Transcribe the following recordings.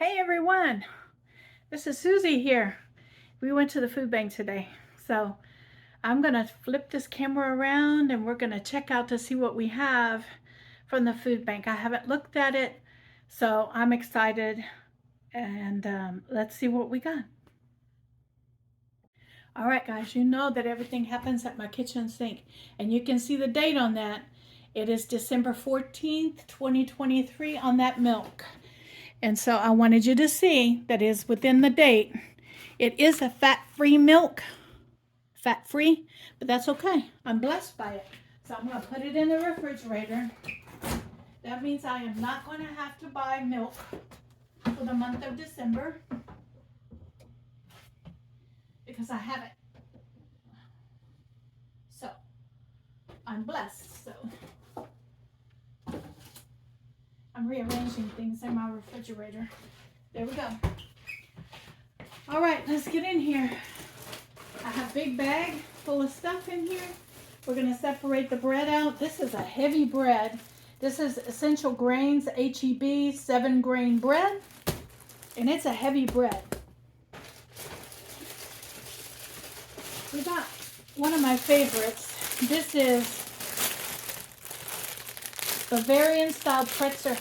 Hey everyone, this is Susie here. We went to the food bank today, so I'm gonna flip this camera around and we're gonna check out to see what we have from the food bank. I haven't looked at it, so I'm excited, and let's see what we got. All right, guys, you know that everything happens at my kitchen sink, and you can see the date on that. It is December 14th, 2023 on that milk. And so I wanted you to see that is within the date. It is a fat-free milk, fat-free, but that's okay. I'm blessed by it. So I'm going to put it in the refrigerator. That means I am not going to have to buy milk for the month of December because I have it. So I'm blessed. So I'm rearranging things in my refrigerator. There we go. All right, let's get in here. I have a big bag full of stuff in here. We're going to separate the bread out. This is a heavy bread. This is Essential Grains HEB 7-grain bread, and it's a heavy bread. We got one of my favorites. This is Bavarian style pretzel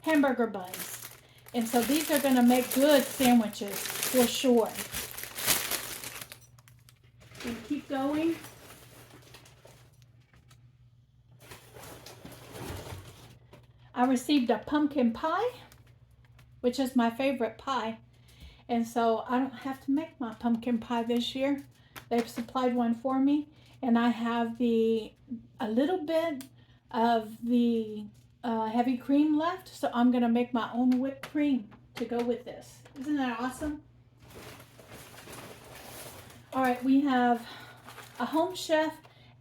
hamburger buns. And so these are going to make good sandwiches for sure. We keep going. I received a pumpkin pie, which is my favorite pie. And so I don't have to make my pumpkin pie this year. They've supplied one for me. And I have a little bit of the heavy cream left. So I'm going to make my own whipped cream to go with this. Isn't that awesome? All right, we have a Home Chef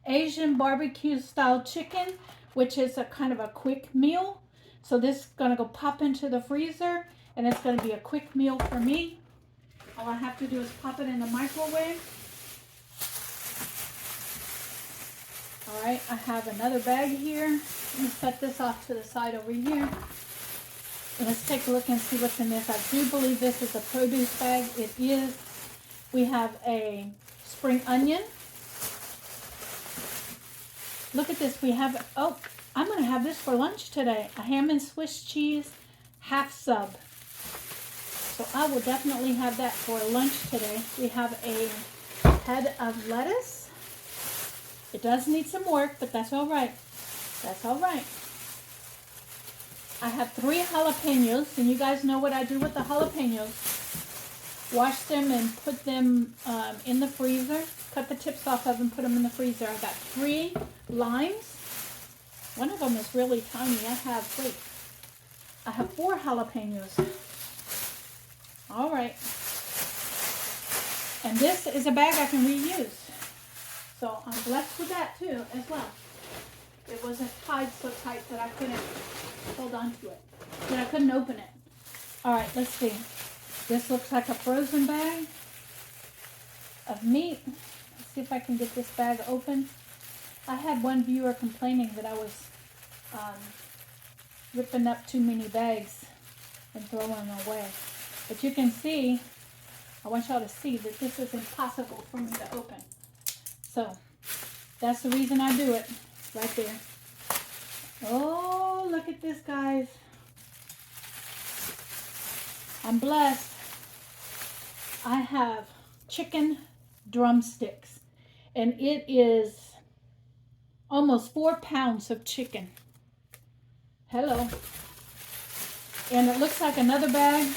Asian barbecue style chicken, which is a kind of a quick meal. So this is going to go pop into the freezer, and it's going to be a quick meal for me. All I have to do is pop it in the microwave. All right, I have another bag here. Let me set this off to the side over here. And let's take a look and see what's in this. I do believe this is a produce bag. It is. We have a spring onion. Look at this. We have, oh, I'm going to have this for lunch today. A ham and Swiss cheese half sub. So I will definitely have that for lunch today. We have a head of lettuce. It does need some work, but that's all right. That's all right. I have 3 jalapenos, and you guys know what I do with the jalapenos. Wash them and put them in the freezer. Cut the tips off of them, put them in the freezer. I got 3 limes. One of them is really tiny. I have 4 jalapenos. All right. And this is a bag I can reuse. So I'm blessed with that too, as well. It wasn't tied so tight that I couldn't hold on to it. That I couldn't open it. All right, let's see. This looks like a frozen bag of meat. Let's see if I can get this bag open. I had one viewer complaining that I was ripping up too many bags and throwing them away. But you can see, I want y'all to see that this is impossible for me to open. So that's the reason I do it right there. Oh, look at this, guys. I'm blessed. I have chicken drumsticks, and it is almost 4 pounds of chicken. Hello. And it looks like another bag.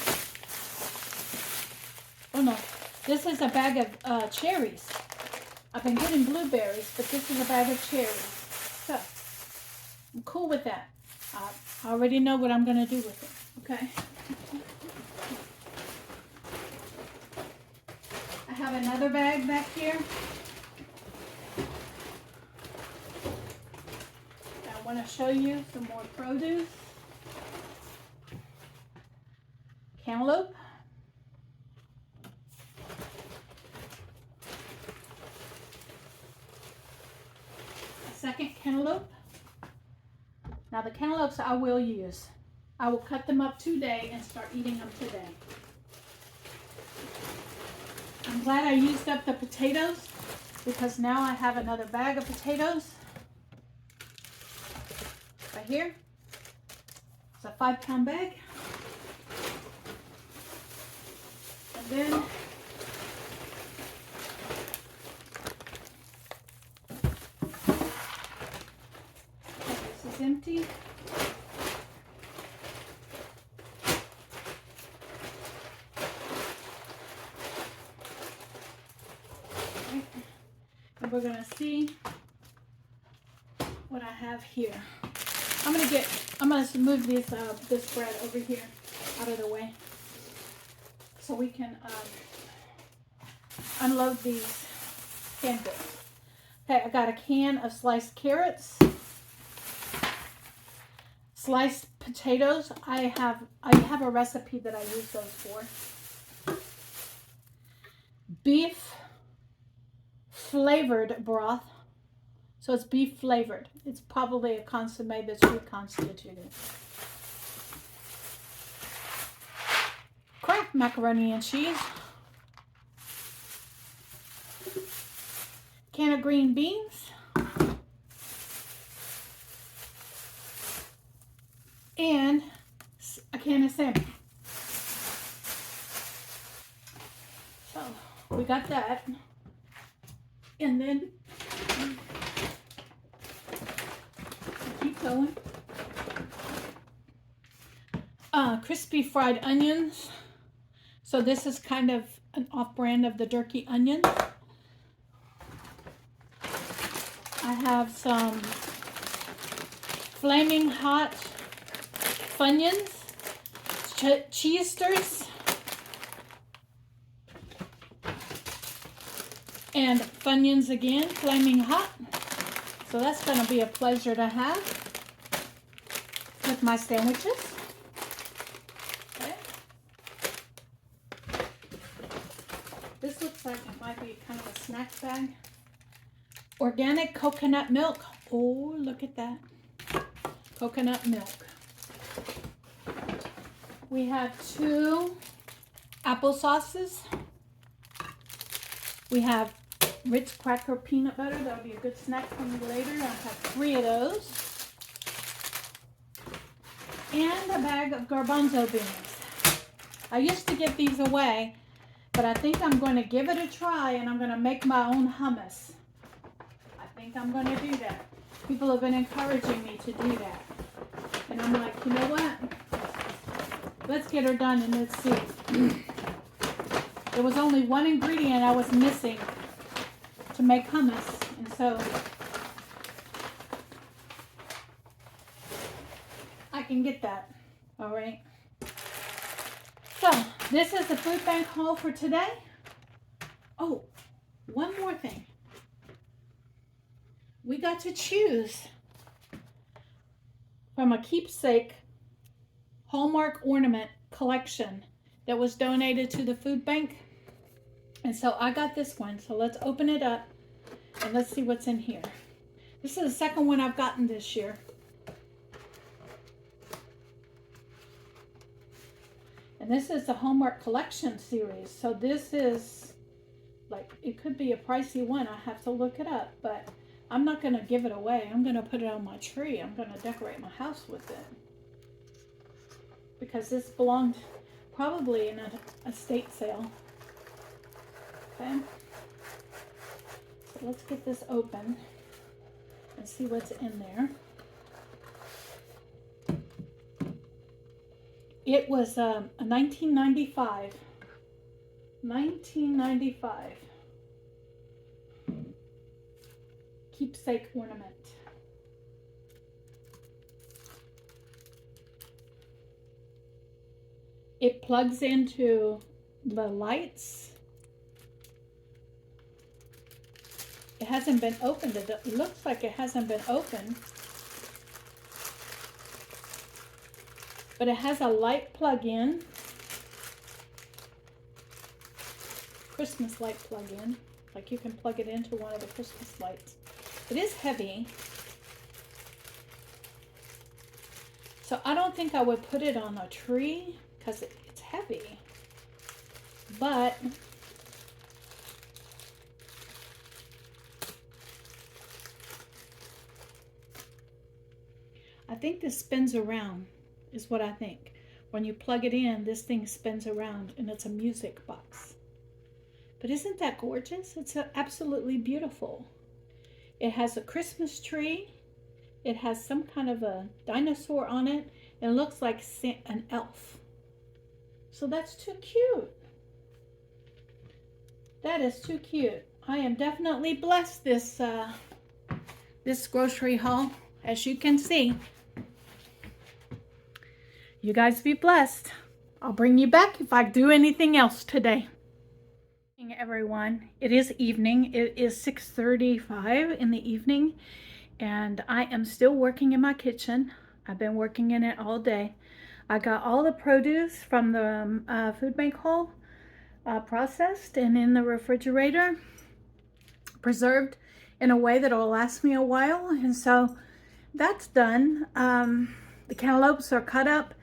Oh no, this is a bag of cherries. I've been getting blueberries, but this is a bag of cherries. So I'm cool with that. I already know what I'm going to do with it. Okay. I have another bag back here. I want to show you some more produce. Cantaloupe. A second cantaloupe. Now the cantaloupes I will use. I will cut them up today and start eating them today. I'm glad I used up the potatoes because now I have another bag of potatoes. Right here. It's a 5-pound bag. And then this is empty. And we're gonna see what I have here. I'm gonna move this bread over here out of the way so we can unload these canned goods. Okay, I got a can of sliced carrots, sliced potatoes. I have a recipe that I use those for. Beef flavored broth. So it's beef flavored. It's probably a consommé that's reconstituted. Kraft macaroni and cheese. Can of green beans. And a can of salmon. So we got that. And then keep going. Crispy fried onions. So this is kind of an off-brand of the Durkee onion. I have some flaming hot Funyuns, cheesters, and Funyuns again, flaming hot. So that's going to be a pleasure to have with my sandwiches. Okay. This looks like it might be kind of a snack bag. Organic coconut milk. Oh, look at that. Coconut milk. We have 2 applesauces. We have Ritz Cracker peanut butter. That'll be a good snack for me later. I have 3 of those. And a bag of garbanzo beans. I used to give these away, but I think I'm going to give it a try and I'm going to make my own hummus. I think I'm going to do that. People have been encouraging me to do that. And I'm like, you know what? Let's get her done and let's see. There was only one ingredient I was missing to make hummus. And so I can get that. All right. So this is the food bank haul for today. Oh, one more thing. We got to choose from a keepsake Hallmark ornament collection that was donated to the food bank. And so I got this one. So let's open it up and let's see what's in here. This is the second one I've gotten this year. And this is the Hallmark collection series. So this is like, it could be a pricey one. I have to look it up, but I'm not going to give it away. I'm going to put it on my tree. I'm going to decorate my house with it. Because this belonged probably in an estate sale. Okay. So let's get this open and see what's in there. It was a 1995 keepsake ornament. It plugs into the lights. It hasn't been opened. It looks like it hasn't been opened. But it has a light plug-in. Christmas light plug-in. Like you can plug it into one of the Christmas lights. It is heavy. So I don't think I would put it on a tree because it's heavy. But I think this spins around, is what I think. When you plug it in, this thing spins around and it's a music box. But isn't that gorgeous? It's absolutely beautiful. It has a Christmas tree. It has some kind of a dinosaur on it. And it looks like an elf. So that's too cute. That is too cute. I am definitely blessed this grocery haul, as you can see. You guys be blessed. I'll bring you back if I do anything else today. Good evening, everyone. It is evening. It is 6:35 in the evening, and I am still working in my kitchen. I've been working in it all day. I got all the produce from the food bank haul processed and in the refrigerator, preserved in a way that will last me a while, and so that's done. The cantaloupes are cut up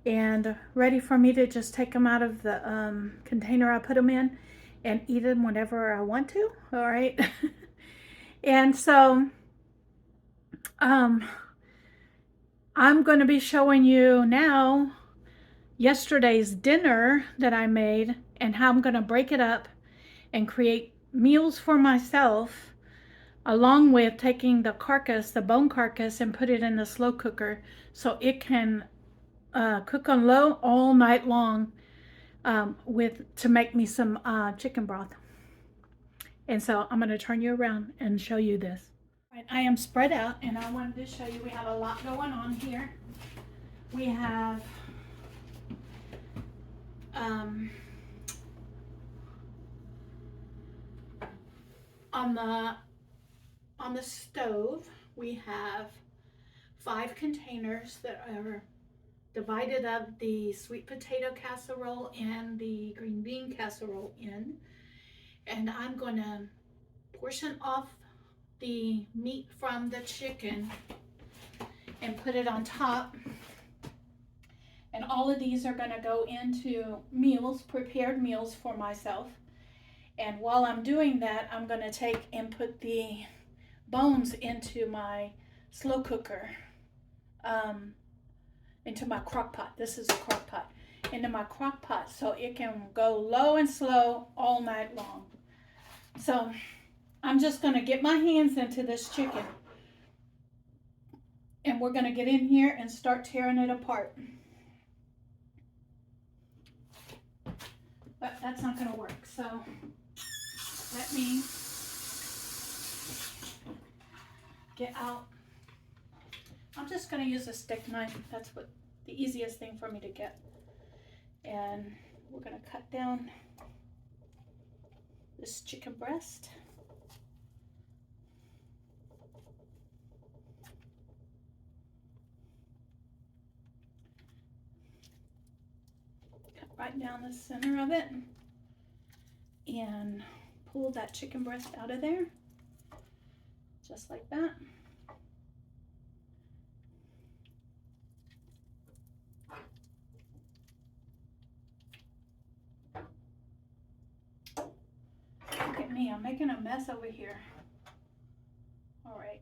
and ready for me to just take them out of the container I put them in and eat them whenever I want to. All right. And so I'm going to be showing you now yesterday's dinner that I made and how I'm going to break it up and create meals for myself, along with taking the carcass, the bone carcass, and put it in the slow cooker so it can cook on low all night long to make me some chicken broth. And so I'm going to turn you around and show you this. Right, I am spread out, and I wanted to show you we have a lot going on here. We have on the stove we have 5 containers that are divided up the sweet potato casserole and the green bean casserole in. And I'm going to portion off the meat from the chicken and put it on top. And all of these are going to go into meals, prepared meals for myself. And while I'm doing that, I'm going to take and put the bones into my slow cooker, into my crock pot. This is a crock pot. Into my crock pot so it can go low and slow all night long. So I'm just going to get my hands into this chicken. And we're going to get in here and start tearing it apart. But that's not going to work. So let me get out. I'm just going to use a stick knife. That's what the easiest thing for me to get. And we're going to cut down this chicken breast. Cut right down the center of it and pull that chicken breast out of there, just like that. Look at me, I'm making a mess over here. All right,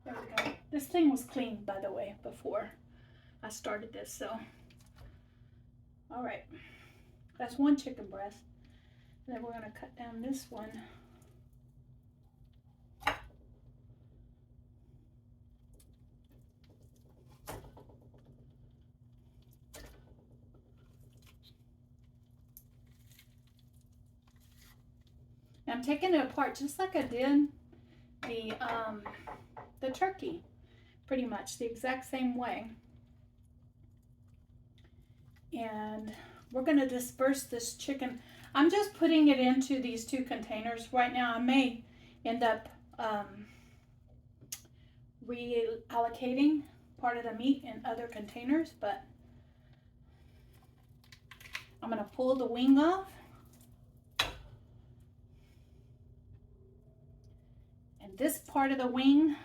there we go. This thing was clean, by the way, before I started this, so. All right, that's one chicken breast. And then we're gonna cut down this one. I'm taking it apart just like I did the turkey, pretty much the exact same way. And we're going to disperse this chicken. I'm just putting it into these 2 containers right now. I may end up reallocating part of the meat in other containers, but I'm going to pull the wing off. And this part of the wing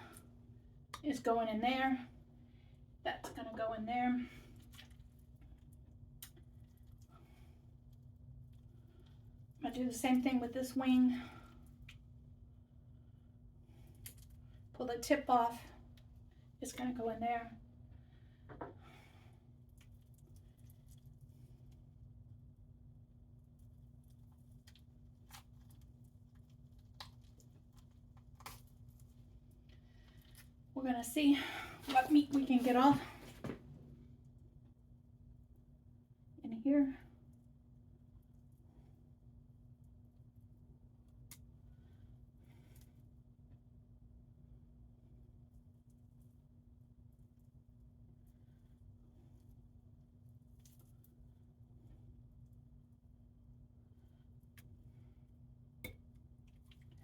is going in there. That's gonna go in there. I'm gonna do the same thing with this wing. Pull the tip off. It's gonna go in there. We're gonna see what meat we can get off in here.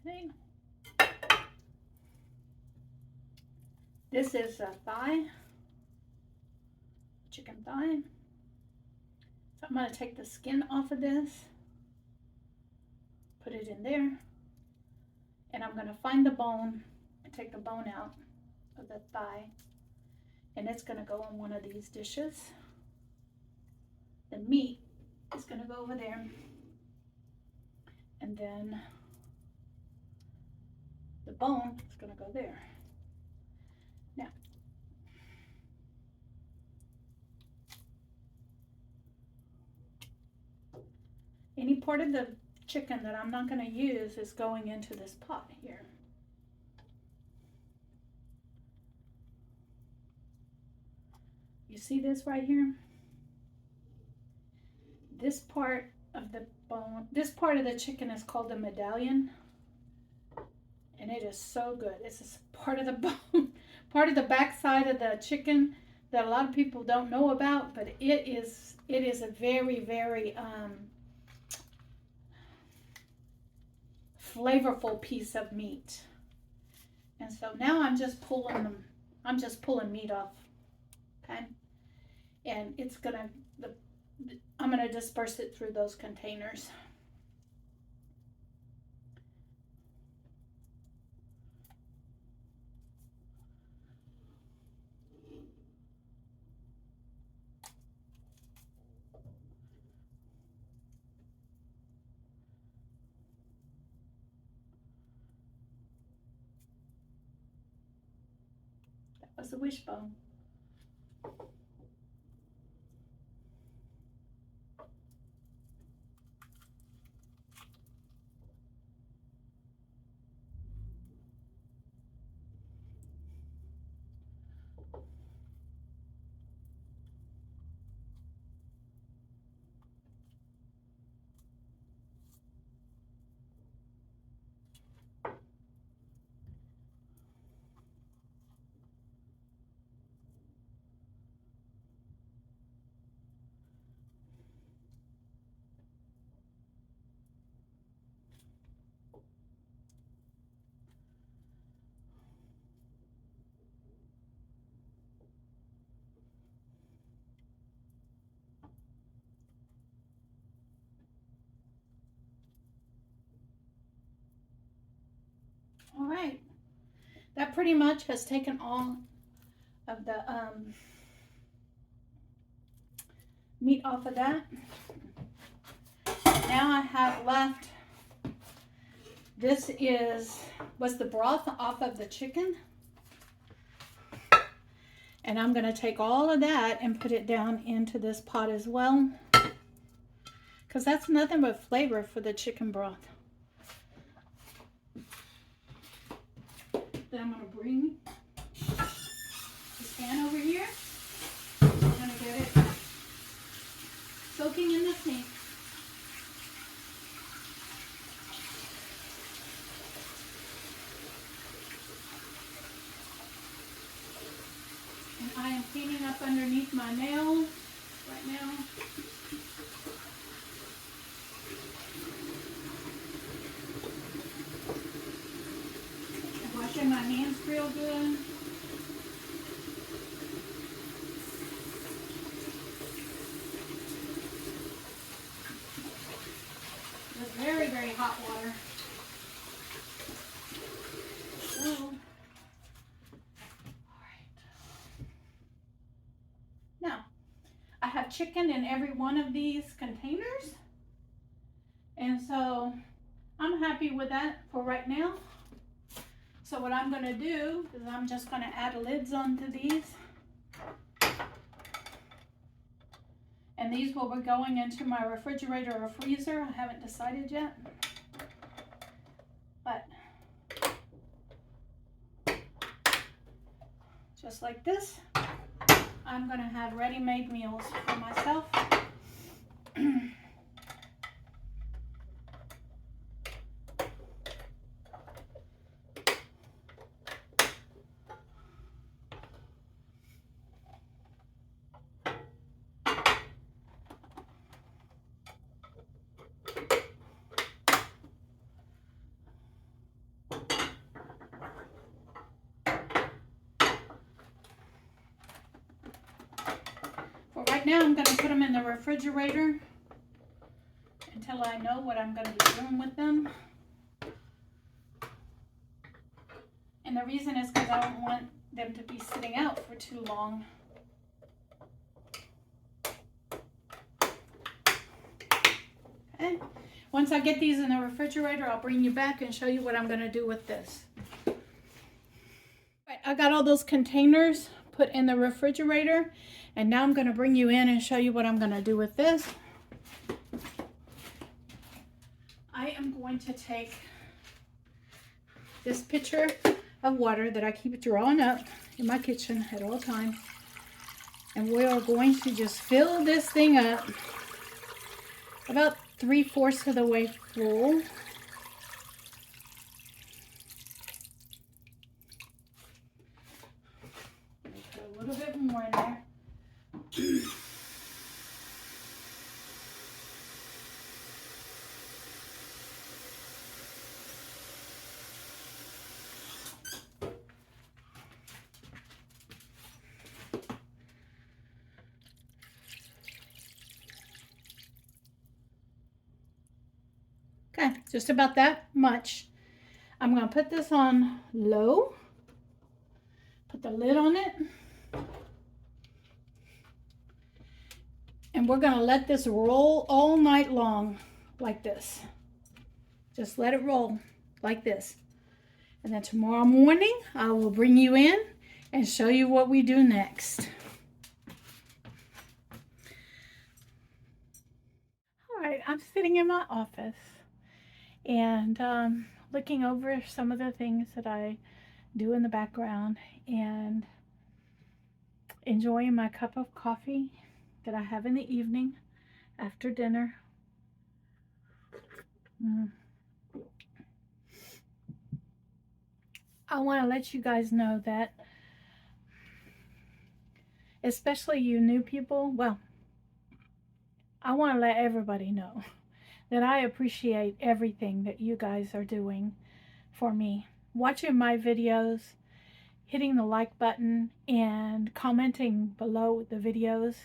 Okay. This is a thigh, chicken thigh. So I'm going to take the skin off of this, put it in there, and I'm going to find the bone and take the bone out of the thigh, and it's going to go in one of these dishes. The meat is going to go over there, and then the bone is going to go there. Now, any part of the chicken that I'm not going to use is going into this pot here. You see this right here? This part of the bone, this part of the chicken is called the medallion, and it is so good. It's a part of the bone, part of the back side of the chicken that a lot of people don't know about, but it is a very, very flavorful piece of meat. And so now I'm just pulling meat off, okay? And it's gonna, I'm gonna disperse it through those containers. That was a wishbone. All right, that pretty much has taken all of the meat off of that. Now I have left, this was the broth off of the chicken. And I'm going to take all of that and put it down into this pot as well, because that's nothing but flavor for the chicken broth. Then I'm going to bring this pan over here. I'm going to get it soaking in the sink. And I am cleaning up underneath my nails right now. I'm washing my hands real good. With very, very hot water. So, all right. have chicken in every one of these containers. And so I'm happy with that for right now. So what I'm gonna do is I'm just gonna add lids onto these. And these will be going into my refrigerator or freezer. I haven't decided yet. But just like this, I'm gonna have ready-made meals for myself. Right now I'm going to put them in the refrigerator until I know what I'm going to be doing with them. And the reason is because I don't want them to be sitting out for too long. Okay. Once I get these in the refrigerator, I'll bring you back and show you what I'm going to do with this. Right, I got all those containers put in the refrigerator, and now I'm going to bring you in and show you what I'm going to do with this. I am going to take this pitcher of water that I keep drawing up in my kitchen at all times, and we are going to just fill this thing up about 3/4 of the way full. Put a little bit more in there. Okay, just about that much. I'm going to put this on low, put the lid on it, and we're going to let this roll all night long like this. Just let it roll like this. And then tomorrow morning, I will bring you in and show you what we do next. All right, I'm sitting in my office and looking over some of the things that I do in the background and enjoying my cup of coffee that I have in the evening after dinner. I want to let you guys know that, especially you new people, well, I want to let everybody know that I appreciate everything that you guys are doing for me. Watching my videos, hitting the like button, and commenting below the videos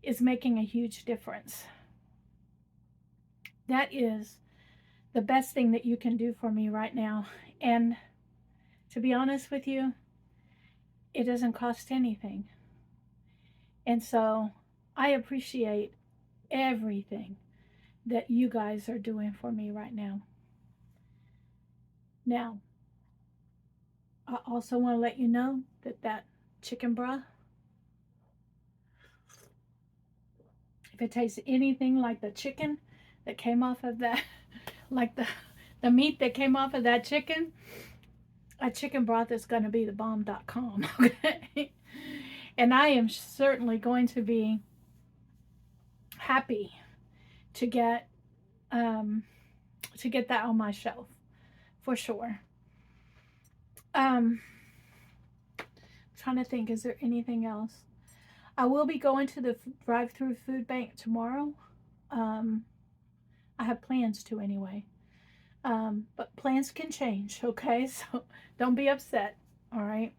is making a huge difference. That is the best thing that you can do for me right now. And to be honest with you, it doesn't cost anything. And so I appreciate everything that you guys are doing for me right now. Now, I also want to let you know that that chicken broth, if it tastes anything like the chicken that came off of that, like the meat that came off of that chicken broth is going to be the bomb.com. Okay? And I am certainly going to be happy to get that on my shelf for sure. I'm trying to think, is there anything else? I will be going to the drive-through food bank tomorrow. I have plans to anyway. But plans can change, okay? So don't be upset, all right?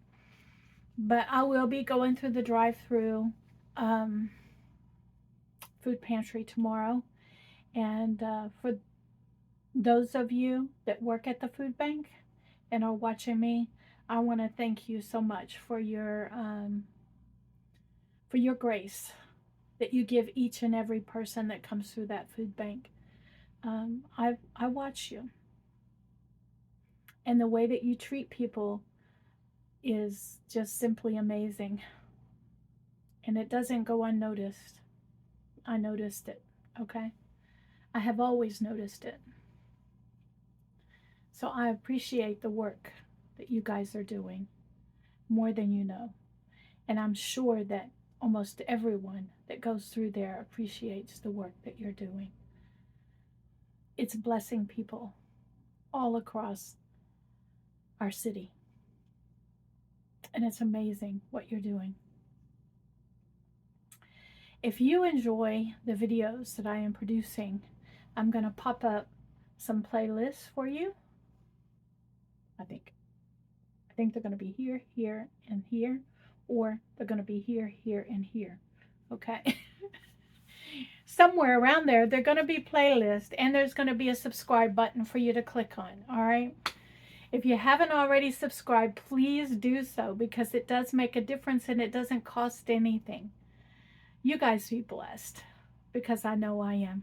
But I will be going through the drive-through food pantry tomorrow. And for those of you that work at the food bank and are watching me, I want to thank you so much for your grace that you give each and every person that comes through that food bank. I watch you. And the way that you treat people is just simply amazing. And it doesn't go unnoticed. I noticed it, okay? I have always noticed it. So I appreciate the work that you guys are doing more than you know. And I'm sure that almost everyone that goes through there appreciates the work that you're doing. It's blessing people all across our city. And it's amazing what you're doing. If you enjoy the videos that I am producing, I'm going to pop up some playlists for you. I think they're going to be here, here, and here, or they're going to be here, here, and here. Okay. Somewhere around there, they're going to be playlists, and there's going to be a subscribe button for you to click on. All right. If you haven't already subscribed, please do so, because it does make a difference and it doesn't cost anything. You guys be blessed, because I know I am.